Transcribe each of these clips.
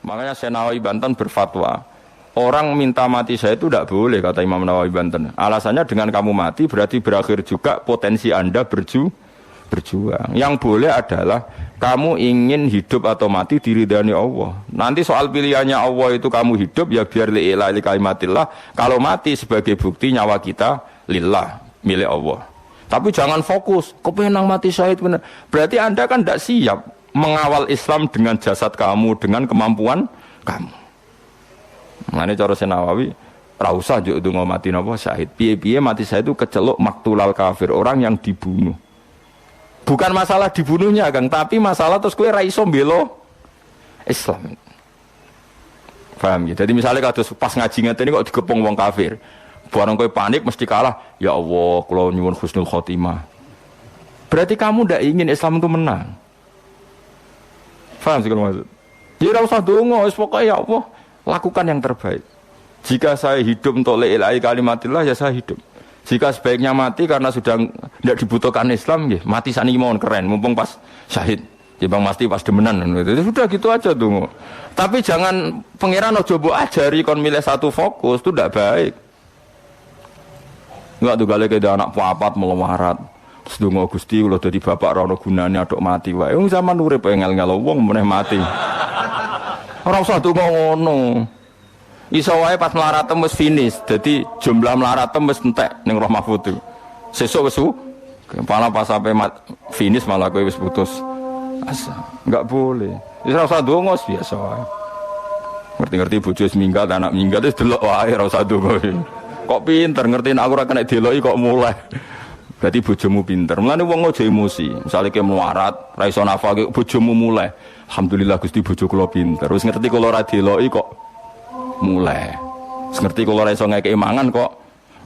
Makanya Syekh Nawawi Banten berfatwa, orang minta mati saya itu tidak boleh, kata Imam Nawawi Banten. Alasannya dengan kamu mati berarti berakhir juga potensi Anda berjuang. Yang boleh adalah kamu ingin hidup atau mati diridhani Allah. Nanti soal pilihannya Allah itu kamu hidup ya biar li'ila li kalimatillah. Kalau mati sebagai bukti nyawa kita lillah, milik Allah. Tapi jangan fokus, kepenang mati syahid benar. Berarti Anda kan tidak siap mengawal Islam dengan jasad kamu, dengan kemampuan kamu. Makanya cara Nawawi, ra usah njuk ndonga mati napa syahid. Piye-piye mati syahid itu keceluk maktulal kafir, orang yang dibunuh. Bukan masalah dibunuhnya, Kang, tapi masalah terus kowe ra iso mbela Islam. Paham ya? Jadi misalnya kados pas ngaji ngene kok digepung wong kafir. Barang kowe panik mesti kalah. Ya Allah, kula nyuwun husnul khotimah. Berarti kamu ndak ingin Islam itu menang. Paham sih kalau maksud? Ya ora usah donga, wis pokoke ya Allah, lakukan yang terbaik. Jika saya hidup untuk la ilaha kalimatillah ya saya hidup. Jika sebaiknya mati karena sudah tidak dibutuhkan Islam, ya mati saniki mawon keren, mumpung pas syahid. Ya bang mati pas demenan gitu. Sudah gitu aja donga. Tapi jangan pangeran ojo mbok ajari kon milih satu fokus, itu tidak baik. Enggak tuh gale ke anak papat melawarat. Terus donga Gusti kula dadi bapak ra ono gunane aduk mati wae. Wong zaman urip engel-engel wong meneh mati. Ora usah donga ngono. Iso wae pas melarat wis finish. Dadi jumlah melarat wis entek ning Roh Mahfudz. Sesuk wis kepala pas sampai finish malah kowe wis putus. Asa, enggak boleh. Wis ora usah donga biasa wae. Ngerti-ngerti bojo wis minggat, anak minggat wis delok wae ora usah donga. Kok pinter ngertiin aku ora kena deloki kok mulai. Berarti bojomu pinter. Mulane wong aja emosi. Misale ke melarat, ra iso nafake bojomu mulai. Alhamdulillah Gusti bojo kula pinter. Wis ngerti kula ora deloki kok mulai. Wis ngerti kula ora iso ngekeki mangan kok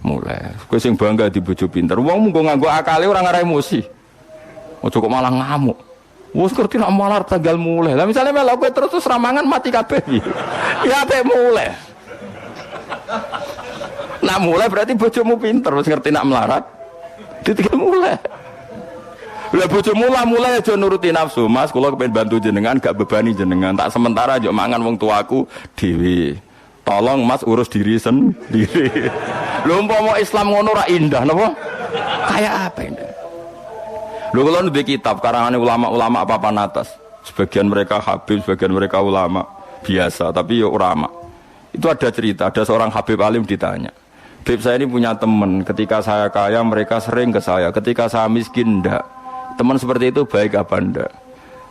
mulai. Kowe sing bangga di bojo pinter. Wong mung nganggo akale ora ngara emosi. Aja kok malah ngamuk. Wes ngerti nek malar tanggal mulai. Lah misale melok kowe terus ramangan mati kabeh. Ya apik mulai. Nak mulai berarti bojomu pinter, wis ngerti nak melarat. Ditinggal mulai. Lah bojomu lah mulai aja nuruti nafsu. Mas, kula kepengin bantu jenengan gak bebani jenengan. Tak sementara aja mangan wong tuaku dhewe. Tolong Mas urus diri sendiri. Lho umpama Islam ngono ra indah napa? Kayak apa ini? Lho kula ndek kitab karangane ulama-ulama papan atas. Sebagian mereka habib, sebagian mereka ulama biasa, tapi ya ulama. Itu ada cerita, ada seorang habib alim ditanya. Habib saya ini punya teman, ketika saya kaya mereka sering ke saya, ketika saya miskin enggak. Teman seperti itu baik apa enggak?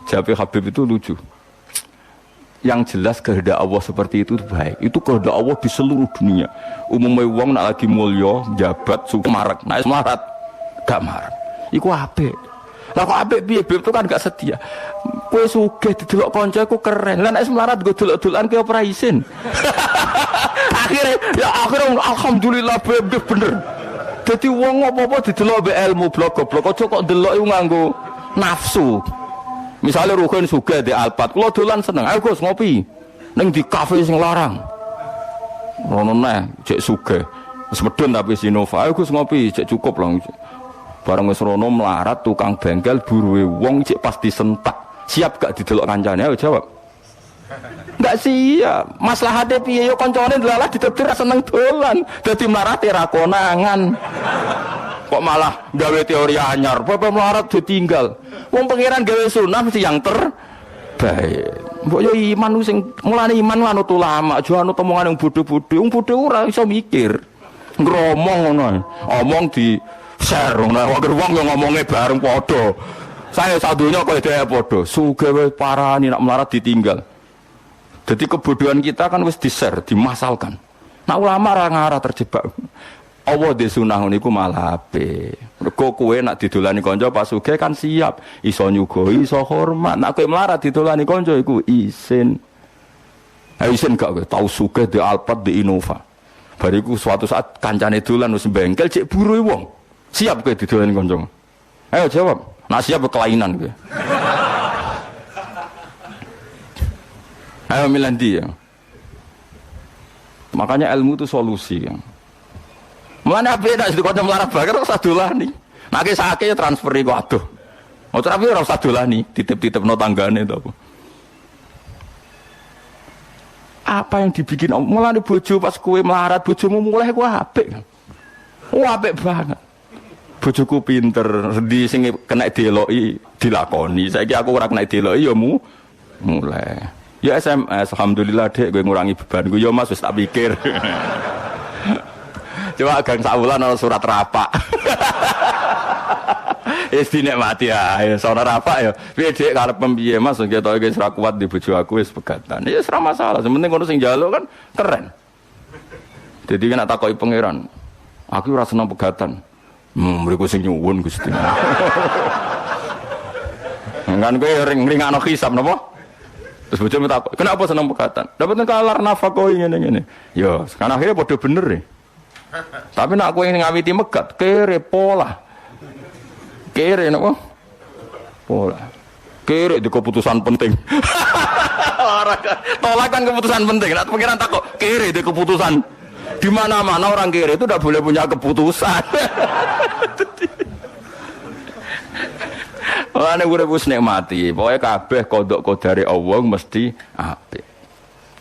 Jawab Habib itu lucu. Yang jelas kehendak Allah seperti itu baik. Itu kehendak Allah di seluruh dunia. Umumnya wong nak lagi mulya, jabat, suku marak, naik semarat, gak marak. Iku apik. Lah kok apik piye? Habib itu kan gak setia. Kowe sugih didelok kancaku keren. Lah nek semarat go delok-delokan ki ora isin. Akhirnya alhamdulillah bener. Jadi wong apa-apa didelok mbek ilmu blok-blok aja kok delok iku nganggo nafsu. Misale Ruhin sugih di Alphard, kula dolan seneng. Ayo Gus ngopi ning di kafe sing larang. Rono neh cek sugih. Wis medun tapi Sinova. Ayo Gus ngopi cek cukup lah. Bareng wis rono melarat tukang bengkel buruwe wong cek pasti sentak. Siap gak didelok kancane? Ayo jawab. Enggak siap. Maslahate piye yo kancane delalah ditebdir seneng dolan. Dadi melarat ra konangan. Kok malah gawe teori anyar. Bapak melarat ditinggal. Wong pangeran gawe sunah mesti yang terbaik. Mbok yo iman sing mulane iman anut ulama, aja anut omongan yang bodho-bodho. Wong bodho ora iso mikir. Ngromong ngono. Omong di share ngono. Wong yo ngomongnya bareng padha. Saya sadunya kok dhewe padha. Sugih wae parani nak melarat ditinggal. Jadi kebodohan kita kan wis di-share, dimasalkan. Nah ulama ra ngarah terjebak. Allah di sunah niku malah apik. Mergo kowe nak didolani kanca pas sugih kan siap, iso nyugoi, iso hormat. Nak kowe melarat didolani kanca iku isin. Isin gak kowe tau sugih di Alphard di Innova. Bariku suatu saat kancane dolan wis bengkel cek buruhe wong. Siap kowe didolani kanca. Ayo jawab. Nak siap kelainan kowe. Ayo milih dia. Makanya ilmu itu solusi. Mana apa nak jadi kau melarat bakar harus sadulani. Nak sakit transferi kau aduh. Mau tapi harus sadulani. Titip-titip no tanggane itu apa. apa yang dibikin mulane bojo pas kowe melarat bojomu mulai ku apik kan. Apik banget. Bojoku pinter, di sing kena deloki dilakoni. Saiki aku ora kena deloki ya mulai. Ya SMS, alhamdulillah Dek gue ngurangi bebanku. Ya Mas wis tak pikir. Coba gang saulan ana surat rapak. Wis dinikmati ae, ora rapak ya. Piye Dek karep piye Mas ketoke wis ra kuat di bojo aku wis pegatan. Ya wis ora masalah, sementing ngono sing njaluk kan keren. Jadi kan tak takoki pangeran. Aku ora seneng pegatan. Mriku sing nyuwun Gusti. Kan kowe ring-ringakno hisab napa? Terus bojomu takok, "Kenapa seneng pegatan?" Dapat kalar nafkah ngene-ngene. Ya, kan akhirnya padha bener ya. Tapi nak kowe ngawiti megat, kere pola. Kere napa? Pola. Kere di keputusan penting. Tolak kan keputusan penting. Nak pikiran takok, kere di keputusan. Di mana-mana orang kere itu tidak boleh punya keputusan. Ana urip wis nikmati, pokoke kabeh kodok kodare Allah mesti apik.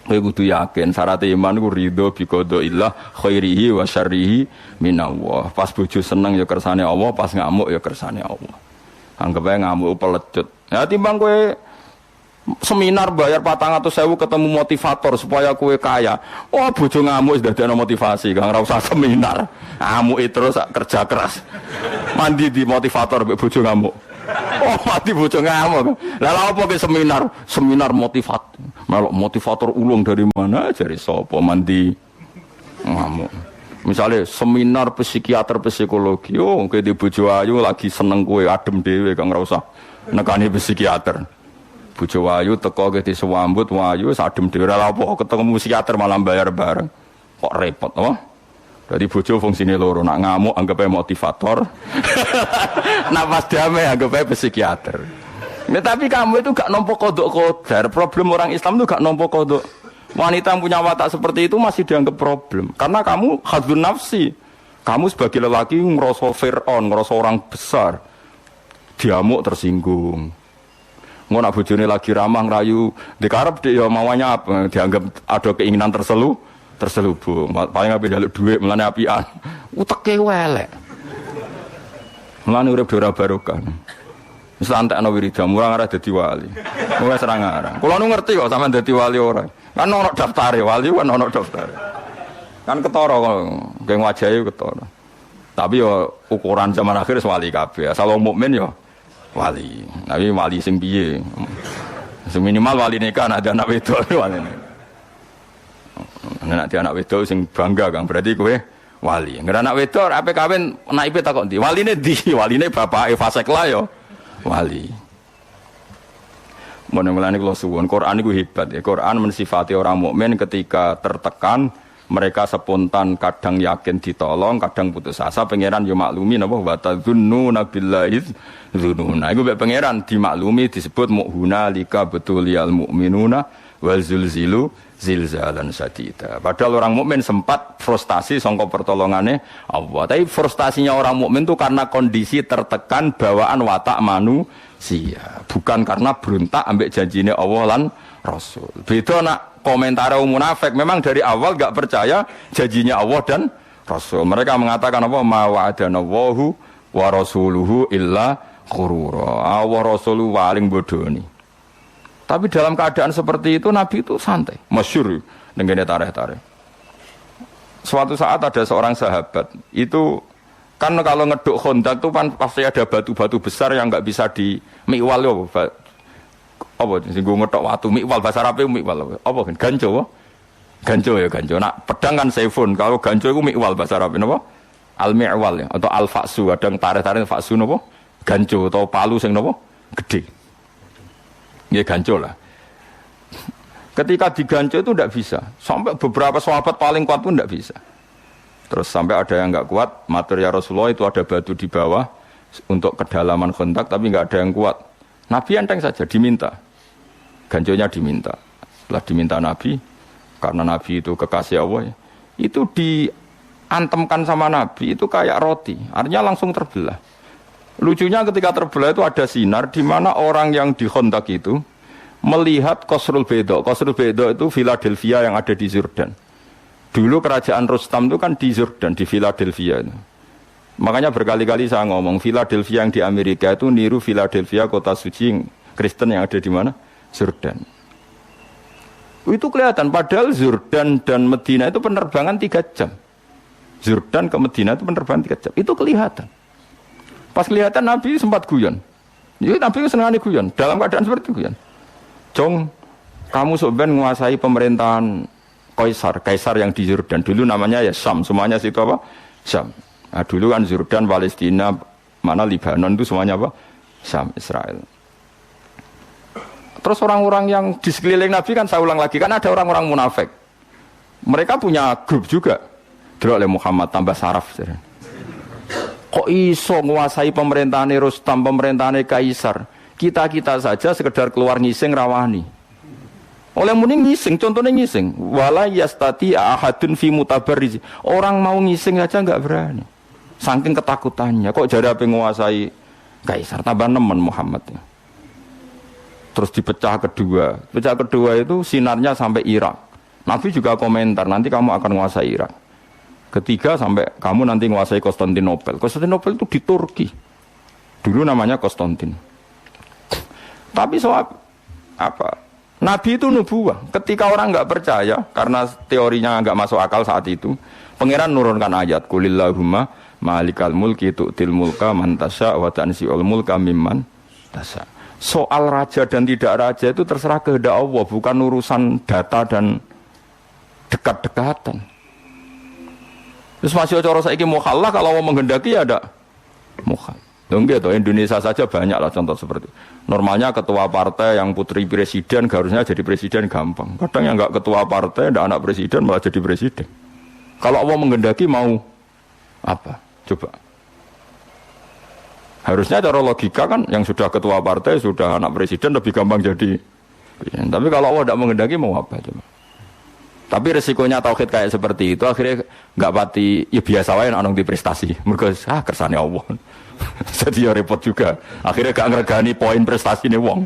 Kowe kudu yakin syarat iman ku ridho bi qadaillah khairihi wa syarrihi minallah. Pas bojo seneng ya kersane Allah, pas ngamuk ya kersane Allah. Anggap ae ngamuk pelecut. Ya timbang kowe seminar bayar 400.000 ketemu motivator supaya kowe kaya. Wah bojo ngamuk wis dadi ana motivasi, Kang ora usah seminar. Ngamuki terus kerja keras. Mandi di motivator mbek bojo ngamuk. Oh mati bojo ngamuk. Lah lha opo ke seminar? Seminar motivator ulung dari mana? Dari sapa mandi ngamuk. Misalnya seminar psikiater psikologi. Oh kowe di bojo ayu lagi seneng kowe adem dhewe Kang ora usah nekani psikiater. Bojo ayu teko ke disewambut wayu adem dhewe ora apa ketemu psikiater malah bayar bareng. Kok repot apa? Jadi bojo fungsine loro, nak ngamuk anggap ae motivator. Nak pas damai anggap ae psikiater. Ya, tapi kamu itu gak nampa kodok kodar. Problem orang Islam itu gak nampa kodok. Wanita yang punya watak seperti itu masih dianggap problem. Karena kamu hadzun nafsi. Kamu sebagai lelaki ngerasa Fir'aun, ngerasa orang besar. Diamuk tersinggung. Ngono nak bojone lagi ramah ngerayu, dikarep dia maunya apa? Dianggap ada keinginan terselubung. Paling ape njaluk dhuwit melane apian. Uteke welek. Mulane urip ora barokah. Wis antekno wiridan ora arep dadi wali. Wis ora ngarang. Kula nu ngerti kok sampean dadi wali ora. Kan ono daftare wali kan ono daftare. Kan ketara kok nggih wajahe ketara. Tapi yo ukuran zaman akhir wali kabeh. Asal wong mukmin yo wali. Tapi wali sing piye? Sing minimal wali nikah ada anak wedok wali. Nek dia anak wedok sing bangga Kang, berarti kowe wali. Nek anak wedok ape kawin naipe takok ndi? Waline ndi? Waline bapake fasik lah ya. Wali. Mulane kula suwun, Quran iku hebat ya. Quran mensifati orang mukmin ketika tertekan, mereka spontan, kadang yakin ditolong, kadang putus asa. Pangeran yo maklumi napa wa tadzunnuna billahi dzununa. Iku mek pangeran dimaklumi disebut mu'hunalika betuliyal mu'minuna wal zulzilu zilzalan sadida. Padahal orang mukmin sempat frustasi sangka pertolongane Allah. Tapi frustasinya orang mukmin itu karena kondisi tertekan bawaan watak manusia, bukan karena berontak ambek janjine Allah lan Rasul. Beda nak komentar munafik, memang dari awal enggak percaya janjinya Allah dan Rasul. Mereka mengatakan apa? Ma wa'adanallahu wa rasuluhu illa ghurura. Allah Rasulu paling bodoni. Tapi dalam keadaan seperti itu Nabi itu santai, masyhur dengan tarikh-tarikh. Suatu saat ada seorang sahabat itu kan kalau ngeduk Khandaq itu kan pasti ada batu-batu besar yang nggak bisa di mikwal yo. Apa sing ngeduk watu mikwal bahasa Arab mikwal apa kan ganjo. Ganjo ya ganjo. Nak pedang kan saifun, kalau ganjo itu mikwal bahasa Arab napa? Al-mi'wal ya, atau al-fa'su, ada tarikh-tarikh fa'su napa? Ganjo atau palu sing napa? Gede. Ya ganco lah. Ketika diganco itu tidak bisa. Sampai beberapa sahabat paling kuat pun tidak bisa. Terus sampai ada yang nggak kuat, matur ya Rasulullah itu ada batu di bawah untuk kedalaman Khandaq, tapi nggak ada yang kuat. Nabi enteng saja diminta. Ganconya diminta. Setelah diminta Nabi, karena Nabi itu kekasih Allah, itu diantemkan sama Nabi itu kayak roti. Artinya langsung terbelah. Lucunya ketika terbelah itu ada sinar di mana orang yang di Khandaq itu melihat Qasrul Bayda. Qasrul Bayda itu Philadelphia yang ada di Jordan. Dulu kerajaan Rustam itu kan di Jordan, di Philadelphia itu. Makanya berkali-kali saya ngomong, Philadelphia yang di Amerika itu niru Philadelphia kota suci Kristen yang ada di mana? Jordan. Itu kelihatan, padahal Jordan dan Medina itu penerbangan 3 jam. Jordan ke Medina itu penerbangan 3 jam. Itu kelihatan. Pas kelihatan Nabi sempat guyon. Jadi Nabi senang guyon. Dalam keadaan seperti guyon. Jong, kamu sebenarnya menguasai pemerintahan Kaisar yang di Jordan. Dulu namanya ya Syam. Semuanya situ apa? Syam. Nah, dulu kan Jordan, Palestina, mana Libanon itu semuanya apa? Syam, Israel. Terus orang-orang yang di sekeliling Nabi kan saya ulang lagi. Kan ada orang-orang munafik. Mereka punya grup juga. Dulu oleh Muhammad tambah saraf. Kok iso menguasai pemerintahan Rustam, pemerintahan Kaisar? Kita-kita saja sekedar keluar ngising rawani. Oleh muni ngising, contohnya ngising. Wala yastati ahadun fi mutabarriz. Orang mau ngising saja enggak berani. Saking ketakutannya. Kok jadi apa menguasai Kaisar? Tambah nemen Muhammad. Terus dipecah kedua. Pecah kedua itu sinarnya sampai Irak. Nabi juga komentar, nanti kamu akan menguasai Irak. Ketiga sampai kamu nanti menguasai Konstantinopel. Konstantinopel itu di Turki. Dulu namanya Konstantin. Tapi soal apa? Nabi itu nubuwah. Ketika orang nggak percaya, karena teorinya nggak masuk akal saat itu, Pangeran nurunkan ayat, Qulillahumma malikal mulki tu'til mulka man tasya wa tanzi'ul mulka mimman tasya. Soal raja dan tidak raja itu terserah kehendak Allah, bukan urusan data dan dekat-dekatan. Terus masih cara saiki mukhallah kalau mau menghendaki ya ada mukhal. Enggak toh, Indonesia saja banyak lah contoh seperti itu. Normalnya ketua partai yang putri presiden harusnya jadi presiden gampang. Kadang yang enggak ketua partai, enggak anak presiden malah jadi presiden. Kalau Allah menghendaki mau apa? Coba. Harusnya cara logika kan yang sudah ketua partai, sudah anak presiden lebih gampang jadi. Tapi kalau Allah tidak menghendaki mau apa coba? Tapi resikonya tauhid kayak seperti itu akhirnya nggak pati ya biasa wae ana di prestasi. Mergo kersane Allah. Jadi ya repot juga. Akhirnya gak ngregani poin prestasine wong.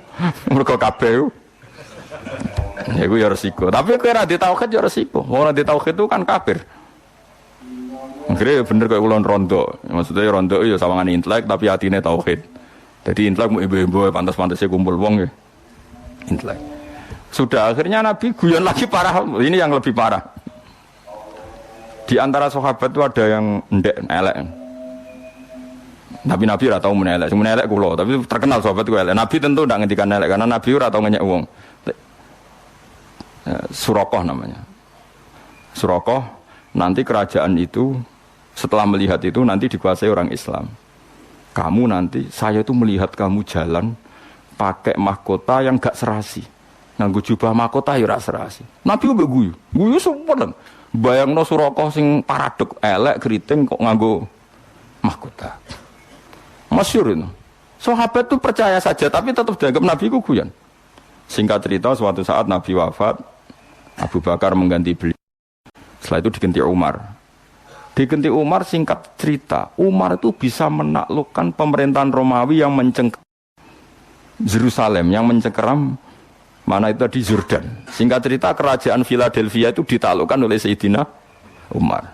Mergo kabeh. Ya iku ya resiko. Tapi kira di tauhid ya resiko. Ora di tauhid itu kan kafir. Akhirnya bener kayak ulun rondo. Maksudnya rondo ya sawangan intelek tapi hatine tauhid. Jadi intelek mau ibu-ibu pantas-pantasnya kumpul wong ya. Intelek. Sudah akhirnya Nabi guyon lagi parah. Ini yang lebih parah. Di antara sahabat itu ada yang ndek elek. Tapi Nabi ora tau menelek. Cuma elek kula, tapi terkenal sahabat itu elek. Nabi tentu ndak ngendikan elek karena Nabi ora tau ngenyek wong. Surakoh namanya. Surakoh nanti kerajaan itu setelah melihat itu nanti dikuasai orang Islam. Kamu nanti saya itu melihat kamu jalan pakai mahkota yang gak serasi. Nganggo jubah mahkota ya ora serasi. Nabi mbek guyu. Guyu sempurna. Bayangno Surakoh sing paradok elek keriting kok nganggo mahkota. Masyhur itu. Sahabat itu percaya saja tapi tetap dianggap Nabi ku guyon. Singkat cerita suatu saat Nabi wafat, Abu Bakar mengganti beliau. Setelah itu diganti Umar. Diganti Umar singkat cerita, Umar itu bisa menaklukkan pemerintahan Romawi yang mencengkeram Yerusalem, yang mencengkeram mana itu di Jordan. Singkat cerita kerajaan Philadelphia itu ditaklukkan oleh Sayyidina Umar.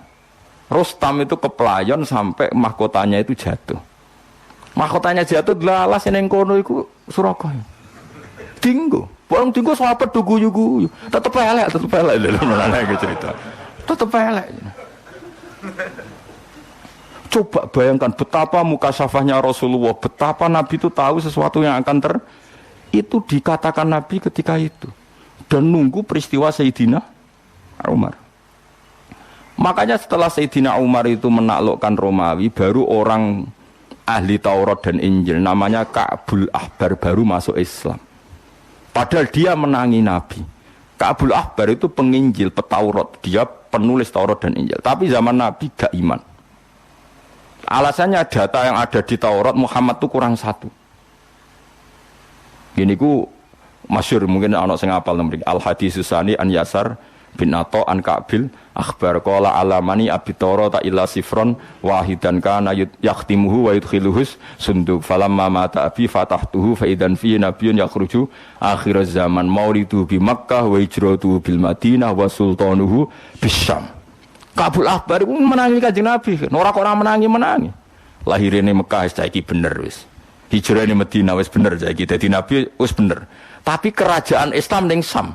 Rustam itu kepelayon sampai mahkotanya itu jatuh. Mahkotanya jatuh lalas yang kono itu Surakoh. Tinggu. Orang tinggu sahabat tuh guyu-guyu. Tetep elek lho cerita. Tetep elek. Coba bayangkan betapa mukasyafahnya Rasulullah, betapa Nabi itu tahu sesuatu yang akan itu dikatakan Nabi ketika itu dan nunggu peristiwa Sayyidina Umar. Makanya setelah Sayyidina Umar itu menaklukkan Romawi, baru orang ahli Taurat dan Injil namanya Ka'bul Ahbar baru masuk Islam. Padahal dia menangi Nabi. Ka'bul Ahbar itu penginjil, petaurat, dia penulis Taurat dan Injil. Tapi zaman Nabi gak iman. Alasannya data yang ada di Taurat Muhammad itu kurang satu. Gini ku masyhur mungkin anak sing apal nomor Al Hadis Susani an Yasar bin Ato an Ka'bil akhbar qala alamani abitara ta illa sifron wahidan kana yaqtimuhu wa yudkhiluhus sunduk falamma mata abi fatahtuhu fa idan fi nabiyyun yakhruju akhir zaman maulidu bi Makkah wa hijratu bil Madinah wa sultanuhu bisyam. Kabul akhbar iku menangi Kanjeng Nabi, ora kok ora menangi. Lahirane Mekah saiki bener wis. Hijrahane Madinah wis bener saiki dadi nabi wis bener. Tapi kerajaan Islam ning Syam.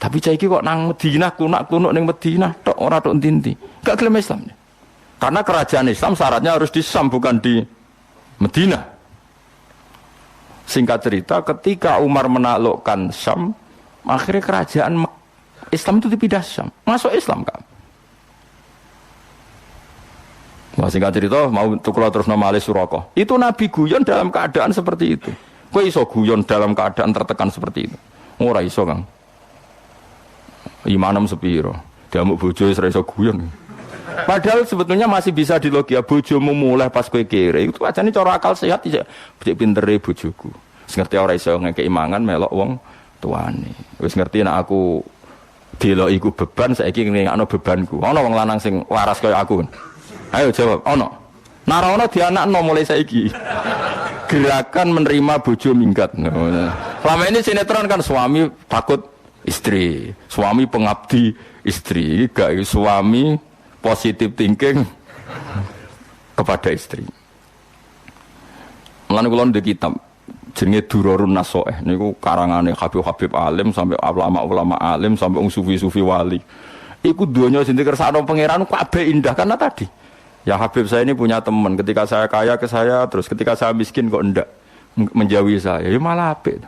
Tapi saiki kok nang Madinah kunak-kunuk ning Madinah tok ora tok ndi-ndi. Gak gelem Islam. Karena kerajaan Islam syaratnya harus di Syam bukan di Madinah. Singkat cerita ketika Umar menaklukkan Syam, akhirnya kerajaan Islam itu dipindah Syam. Masuk Islam kan. Wah, singkat cerita mau tukul terus nama Ali Suraka. Itu Nabi guyon dalam keadaan seperti itu. Kowe iso guyon dalam keadaan tertekan seperti itu. Ora iso, Kang. Imanem sepiro, diamuk bojo wis ora iso guyon. Padahal sebetulnya masih bisa dilogia bojomu mulai pas kowe kere. Itu ajane cara akal sehat iki pintere bojoku. Wis ngerti ora iso ngekeki mangan melok wong tuane. Wis ngerti nek aku delok iku beban saiki ngene bebanku. Ana wong lanang sing waras kaya aku. Ayo jawab, ana. Nara ana dianakno mulai saiki. Gerakan menerima bojo minggat. Selama ini sinetron kan suami takut istri, suami pengabdi istri, gak suami positive thinking kepada istri. Mulane kula ndek kitab jenenge Durarun Nasoeh niku karangane Habib alim sampai ulama-ulama alim sampai sufi-sufi wali. Iku donya sing dikersakno pangeran kabeh indah karena tadi. Ya Habib saya ini punya teman, ketika saya kaya ke saya, terus ketika saya miskin kok ndak menjauhi saya. Ya malah apik.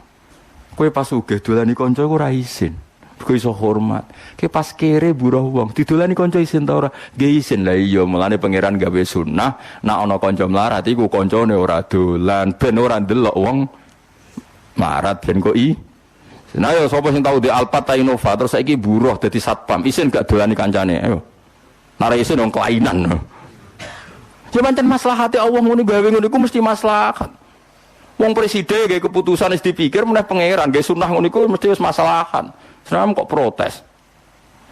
Kowe pas sugih dolani kanca iku ora isin. Kowe iso hormat. Kowe pas kere buruh wong, didolani kanca isin ta ora? Nggih isin. Lah iya, mulane pangeran gawe sunah, nek ana kanca mlarat iku kancane ora dolan, ben ora ndelok wong mlarat ben kok Nah yo sapa sing tau di Alphard ta Innova terus saiki buruh dadi satpam, isin gak dolani kancane. Ayo. Nare isin wong kelainan. Ya pancen maslahate Allah ngono gawe ngono iku mesti maslahat. Wong presiden gawe keputusan wis dipikir meneh pangeran gawe sunah ngono iku mesti wis maslahan. Senam kok protes.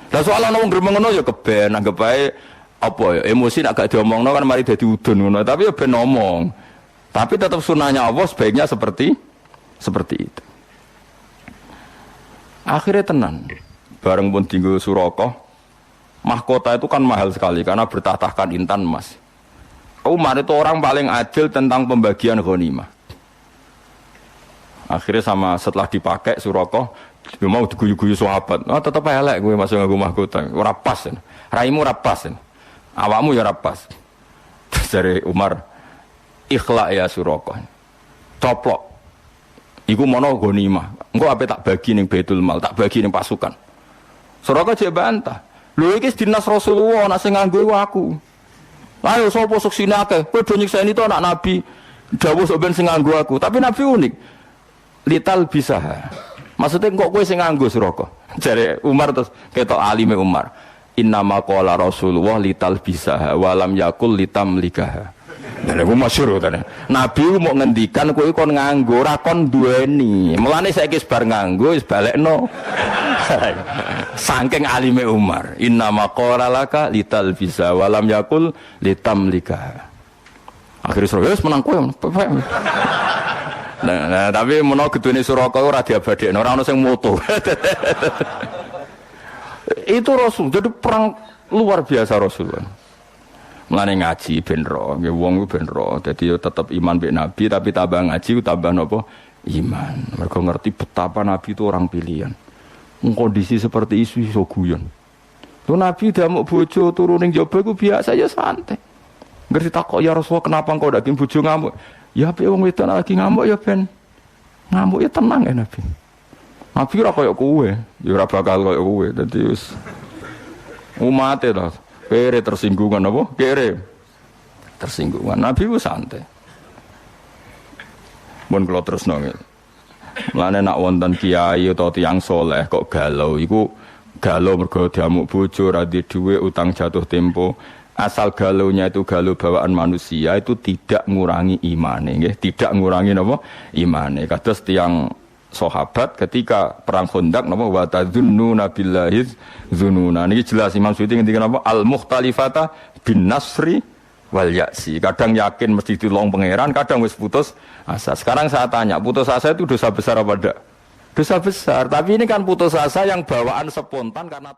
Lah soal ana wong gremeng ngono ya keben anggap bae apa ya emosi nek gak diomongno kan mari dadi udun ngono tapi ya ben ngomong. Tapi tetap sunahnya Allah sebaiknya seperti itu. Akhirnya tenan. Bareng pun dinggo Suraka. Mahkota itu kan mahal sekali karena bertatahkan intan emas. Umar itu orang paling adil tentang pembagian ghanimah. Akhirnya setelah dipakai Suraka mau diguyu-guyu sahabat. Oh tetep elek gue masuk nganggo mahkota. Ora pas. Raimu ora pas. Awakmu ya ora pas. Dari Umar, ikhlak ya Suraka. Coplok. Iku mono ghanimah. Engko ape tak bagi ning Baitul Mal, tak bagi ning pasukan. Suraka jek bantah. Lho iki dinas Rasulullah ana sing nganggo aku. Ayo sapa suksine akeh. Kowe do nyikseni to anak Nabi. Dawuh sok ben sing nganggo aku. Tapi Nabi unik. Lital bisa. Maksudnya kok kowe sing nganggo Suraka. Jare Umar terus ketok alime Umar. Innama qala Rasulullah lital bisa wa lam yakul litamlikaha. Nah, aku masyhur kan. Nabi mau ngendikan kowe kon nganggo ora kon duweni. Mulane saiki bar nganggo wis balekno. Saking alime Umar. Innama qala laka lital bisa wa lam yakul litamlikaha. Akhire Suraka wis menang kowe. Nah, tapi menawa gedune Suraka ora diabadekno, ora ana sing moto. Itu Rasul, jadi perang luar biasa Rasulullah. Mulane ngaji ben ro, nggih wong ku ben ro. Dadi yo tetep iman mbek Nabi tapi tambah ngaji tambah napa? Iman. Mergo ngerti betapa Nabi itu orang pilihan. Kondisi seperti isu guyon. Tuh Nabi damuk bojo turu ning jaba iku biasa ya santai. Ngerti takok ya Rasulullah kenapa engkau ndak kim bojo ngamuk? Ya ape wong wedok lagi ngamuk ya ben ngamuk ya tenang ya Nabi. Nabi ora koyo kowe, ya ora bakal koyo kowe. Dadi wis umate to. Kere tersinggungan apa? Kere tersinggungan. Nabi ku santai. Mun kula tresno nggih. Mulane nak wonten kiai utawa tiyang saleh kok galau iku galau mergo diamuk bojo, ora duwe dhuwit, utang jatuh tempo. Asal galaunya itu galau bawaan manusia itu tidak ngurangi imane nggih, tidak ngurangi napa? Imane. Kados tiyang sahabat ketika perang Khandaq napa wa tadzunnuna billahi dzununa. Niki jelas Imam Suyuti ngendikan apa al mukhtalifata bin nasri wal ya'si. Kadang yakin mesti ditolong pangeran, kadang wis putus asa. Sekarang saya tanya, putus asa itu dosa besar apa enggak? Dosa besar, tapi ini kan putus asa yang bawaan spontan karena